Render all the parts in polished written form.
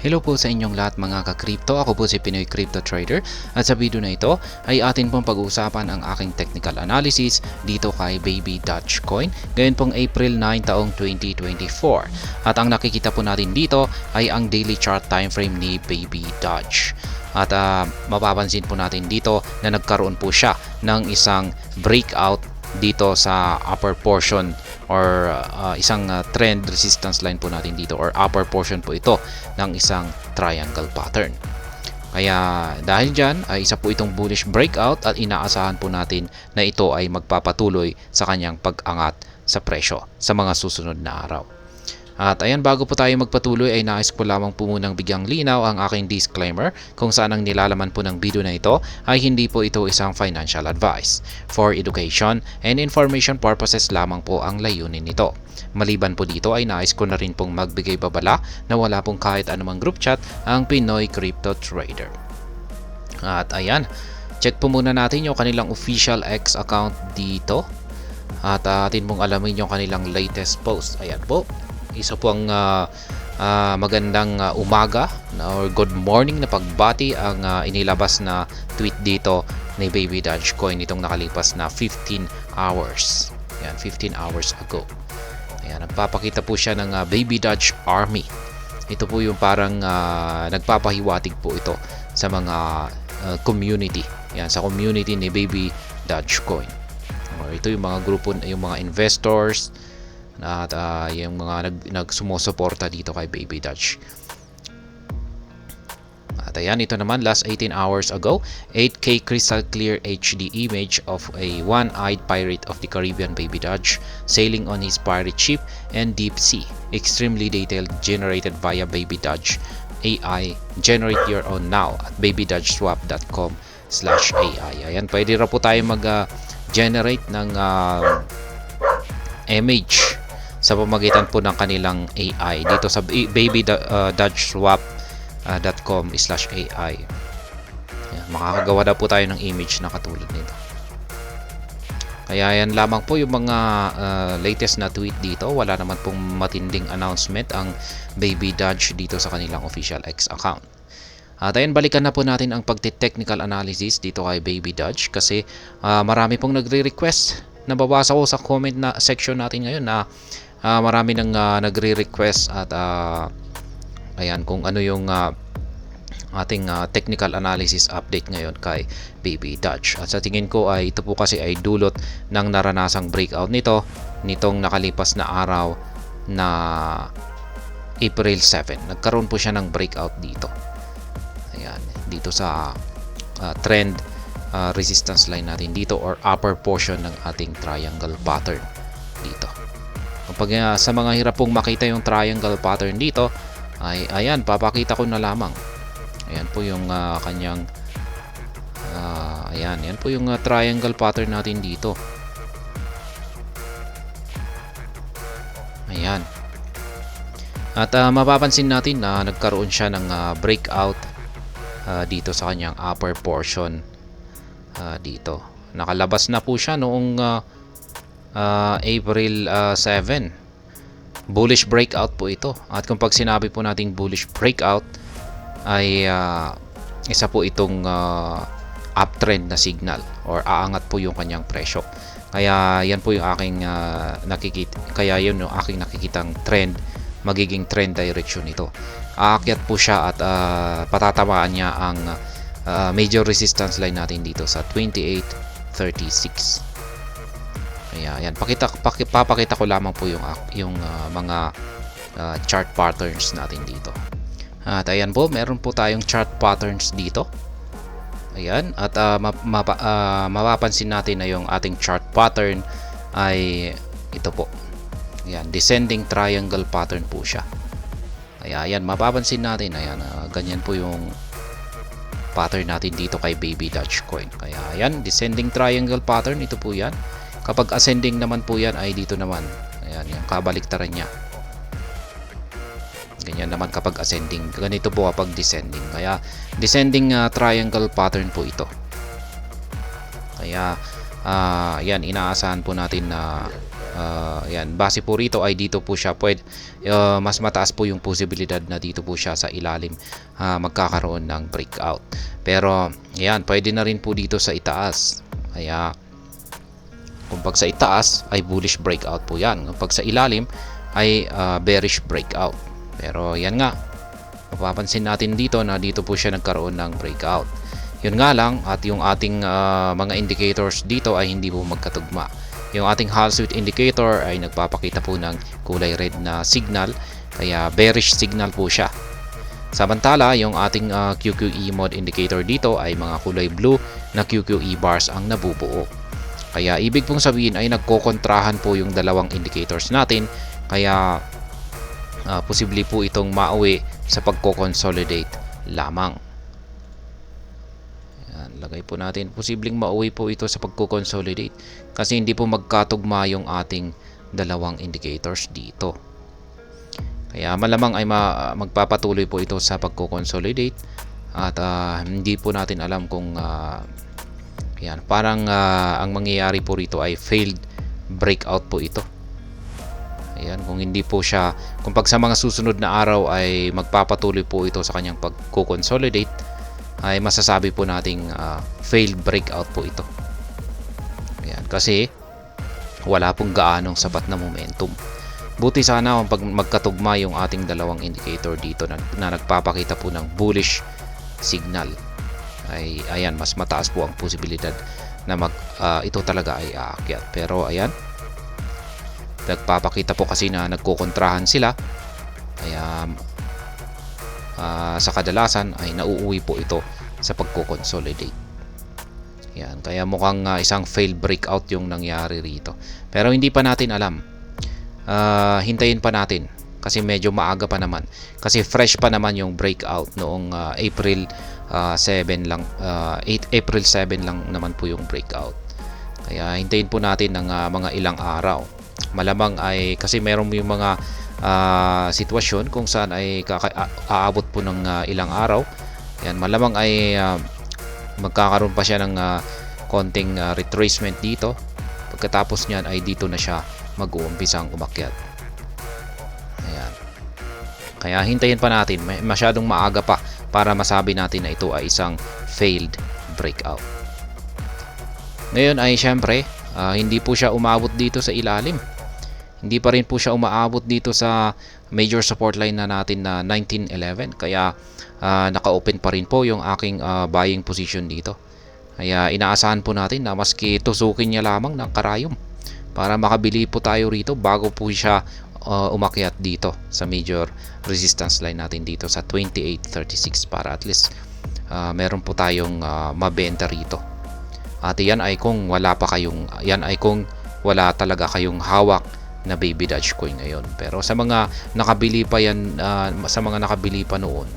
Hello po sa inyong lahat mga ka-crypto. Ako po si Pinoy Crypto Trader at sa video na ito ay atin pong pag-uusapan ang aking technical analysis dito kay Baby Dogecoin ngayon pong April 9 taong 2024. At ang nakikita po natin dito ay ang daily chart time frame ni Baby Doge. At mapapansin po natin dito na nagkaroon po siya ng isang breakout dito sa upper portion or isang trend resistance line po natin dito or upper portion po ito ng isang triangle pattern. Kaya dahil dyan ay isa po itong bullish breakout at inaasahan po natin na ito ay magpapatuloy sa kanyang pag-angat sa presyo sa mga susunod na araw. At ayan, bago po tayo magpatuloy ay nais ko lamang po munang bigyang linaw ang aking disclaimer kung saan ang nilalaman po ng video na ito ay hindi po ito isang financial advice. For education and information purposes lamang po ang layunin nito. Maliban po dito ay nais ko na rin pong magbigay babala na wala pong kahit anumang group chat ang Pinoy Crypto Trader. At ayan, check po muna natin yung kanilang official X account dito. At atin pong alamin yung kanilang latest post. Ayan po. Isa po ang magandang umaga or good morning na pagbati ang inilabas na tweet dito ni Baby Dogecoin itong nakalipas na 15 hours. Ayan, 15 hours ago. Ayan, nagpapakita po siya ng Baby Doge Army. Ito po yung parang nagpapahiwatig po ito sa mga community. Ayan, sa community ni Baby Dogecoin. Or ito yung mga grupo, yung mga investors at yung mga nagsumusuporta dito kay Baby Doge. At ayan, ito naman last 18 hours ago, 8K crystal clear HD image of a one-eyed pirate of the Caribbean, Baby Doge, sailing on his pirate ship and deep sea. Extremely detailed, generated via Baby Doge AI. Generate your own now at babydogeswap.com/AI. Ayan, pwede ra po tayo mag-generate ng image sa pamamagitan po ng kanilang AI dito sa babydogeswap.com/AI. Makakagawa na po tayo ng image na katulad nito. Kaya yan lamang po yung mga latest na tweet dito. Wala naman pong matinding announcement ang Baby Doge dito sa kanilang official X account. At ayan, balikan na po natin ang pagti-technical analysis dito kay Baby Doge kasi marami pong nagre-request. Nababasa ko sa comment na section natin ngayon na marami nang nagre-request at ayan kung ano yung ating technical analysis update ngayon kay Baby Doge. At sa tingin ko ay ito po kasi ay dulot ng naranasang breakout nitong nakalipas na araw na April 7. Nagkaroon po siya ng breakout dito. Ayan, dito sa trend resistance line natin dito or upper portion ng ating triangle pattern dito. Kapag sa mga hirap pong makita yung triangle pattern dito ay ayan, papakita ko na lamang. Ayan po yung kanyang ayan, yan po yung triangle pattern natin dito. Ayan. At mapapansin natin na nagkaroon siya ng breakout dito sa kanyang upper portion dito. Nakalabas na po siya noong April 7. Bullish breakout po ito. At kung pag sinabi po nating bullish breakout ay isa po itong uptrend na signal or aangat po yung kanyang presyo. Kaya yan po yung aking nakikita. Kaya yun yung aking nakikitang trend, magiging trend direction ito. Aakyat po siya at patatamaan niya ang major resistance line natin dito sa 28.36. Kaya yan, papakita ko lamang po yung mga chart patterns natin dito. At ayan po, meron po tayong chart patterns dito. Ayan, at mapapansin natin na yung ating chart pattern ay ito po. Ayan, descending triangle pattern po siya. Kaya ayan, mapapansin natin, ayan, ganyan po yung pattern natin dito kay Baby Dogecoin. Kaya ayan, descending triangle pattern, ito po yan. Kapag ascending naman po yan ay dito naman. Ayan, yung kabaliktaran niya. Ganyan naman kapag ascending. Ganito po kapag descending. Kaya descending triangle pattern po ito. Kaya yan, inaasahan po natin na Yan, base po rito ay dito po siya mas mataas po yung posibilidad na dito po siya sa ilalim magkakaroon ng breakout. Pero yan, pwede na rin po dito sa itaas. Kaya kung pag sa itaas ay bullish breakout po yan. Kung pag sa ilalim ay bearish breakout. Pero yan nga, mapapansin natin dito na dito po siya nagkaroon ng breakout. Yun nga lang, at yung ating mga indicators dito ay hindi po magkatugma. Yung ating Hall Street indicator ay nagpapakita po ng kulay red na signal, kaya bearish signal po siya. Samantala, yung ating QQE mode indicator dito ay mga kulay blue na QQE bars ang nabubuo. Kaya ibig pong sabihin ay nagkokontrahan po yung dalawang indicators natin, kaya posible po itong mauwi sa pagko-consolidate lamang. Yan, lagay po natin, posibleng mauwi po ito sa pagko-consolidate kasi hindi po magkatugma yung ating dalawang indicators dito. Kaya malamang ay magpapatuloy po ito sa pagko-consolidate at hindi po natin alam kung yan, parang ang mangyayari po rito ay failed breakout po ito. Ayan, kung hindi po siya, kung pag sa mga susunod na araw ay magpapatuloy po ito sa kanyang pagko-consolidate, ay masasabi po nating failed breakout po ito. Ayan, kasi wala pong gaanong sapat na momentum. Buti sana kung pag magkatugma yung ating dalawang indicator dito na nagpapakita po ng bullish signal, ay ayan, mas mataas po ang posibilidad na ito talaga ay aakyat. Pero ayan, nagpapakita po kasi na nagkokontrahan sila, kaya sa kadalasan ay nauuwi po ito sa pagko-consolidate. Yan, kaya mukhang isang failed breakout yung nangyari rito. Pero hindi pa natin alam. Hintayin pa natin kasi medyo maaga pa naman. Kasi fresh pa naman yung breakout noong April 7 lang. April 7 lang naman po yung breakout. Kaya hintayin po natin ng mga ilang araw. Malamang ay kasi meron yung mga sitwasyon kung saan ay aabot po ng ilang araw. Yan, malamang ay magkakaroon pa siya ng konting retracement dito. Pagkatapos niyan ay dito na siya mag-uumpisang umakyat. Ayan. Kaya hintayin pa natin, masyadong maaga pa para masabi natin na ito ay isang failed breakout. Ngayon ay syempre, hindi po siya umabot dito sa ilalim. Hindi pa rin po siya umaabot dito sa major support line na natin na 1911. Kaya naka-open pa rin po yung aking buying position dito. Kaya inaasahan po natin na maski tusukin niya lamang ng karayom para makabili po tayo rito bago po siya umakyat dito sa major resistance line natin dito sa 2836 para at least meron po tayong mabenta rito. At yan ay kung wala talaga kayong hawak na Baby Dogecoin ngayon. Pero sa mga nakabili pa yan, sa mga nakabili pa noon,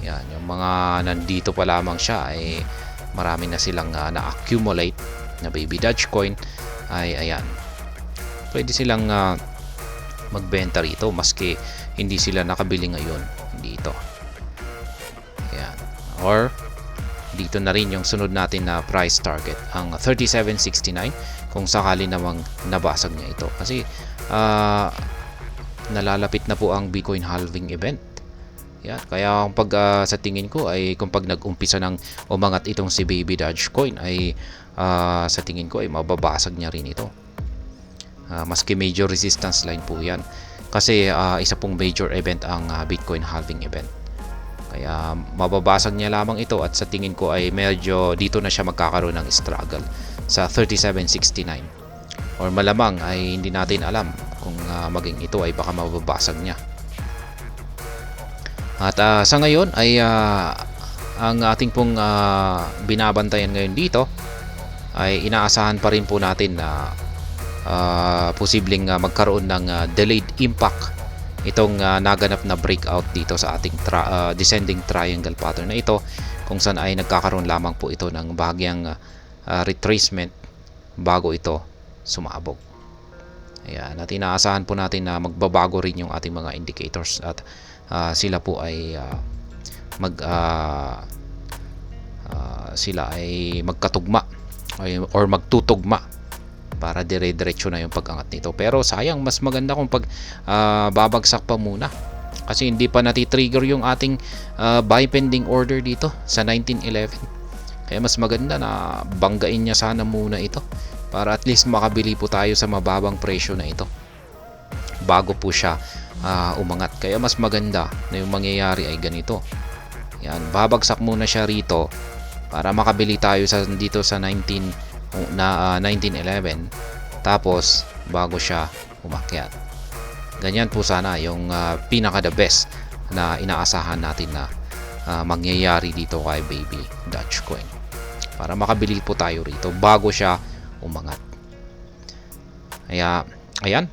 yan, yung mga nandito pa lamang siya ay marami na silang na-accumulate na Baby Dogecoin, ay ayan, pwede silang magbenta rito maski hindi sila nakabili ngayon dito. Ayan. Or dito na rin yung sunod natin na price target, ang 37.69, kung sakali namang nabasag niya ito kasi nalalapit na po ang Bitcoin halving event. Yan, kaya pag sa tingin ko ay kung pag nag-umpisa ng umangat itong si Baby Dogecoin ay sa tingin ko ay mababasag niya rin ito. Maski major resistance line po yan kasi isa pong major event ang Bitcoin halving event. Kaya mababasag niya lamang ito at sa tingin ko ay medyo dito na siya magkakaroon ng struggle sa 37.69. Or malamang ay hindi natin alam kung maging ito ay baka mababasag niya. At sa ngayon ay ang ating pong binabantayan ngayon dito ay inaasahan pa rin po natin na posibleng magkaroon ng delayed impact itong naganap na breakout dito sa ating descending triangle pattern na ito, kung saan ay nagkakaroon lamang po ito ng bahagyang retracement bago ito sumabog. Ayan, at inaasahan po natin na magbabago rin yung ating mga indicators at sila po ay sila ay magkatugma or magtutugma para dire-diretso na yung pag-angat nito. Pero sayang, mas maganda kung pag babagsak pa muna, kasi hindi pa nati-trigger yung ating buy pending order dito sa 1911. Kaya mas maganda na banggain niya sana muna ito para at least makabili po tayo sa mababang presyo na ito bago po siya umangat. Kaya mas maganda na yung mangyayari ay ganito. Yan, babagsak muna siya rito para makabili tayo dito sa 1911, tapos bago siya umakyat. Ganyan po sana yung pinaka the best na inaasahan natin na mangyayari dito kay Baby Dogecoin, para makabili po tayo rito bago siya umangat. Kaya ayan,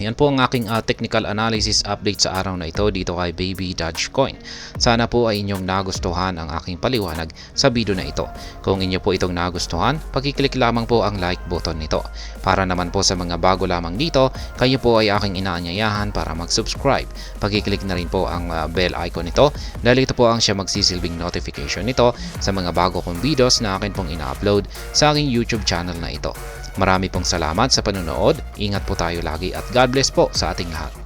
yan po ang aking technical analysis update sa araw na ito dito kay Baby Dogecoin. Sana po ay inyong nagustuhan ang aking paliwanag sa video na ito. Kung inyo po itong nagustuhan, pag-click lamang po ang like button nito. Para naman po sa mga bago lamang dito, kayo po ay aking inaanyayahan para mag-subscribe. Pag-click na rin po ang bell icon nito dahil ito po ang siya magsisilbing notification nito sa mga bago kong videos na akin pong ina-upload sa aking YouTube channel na ito. Marami pong salamat sa panonood. Ingat po tayo lagi at God bless po sa ating lahat.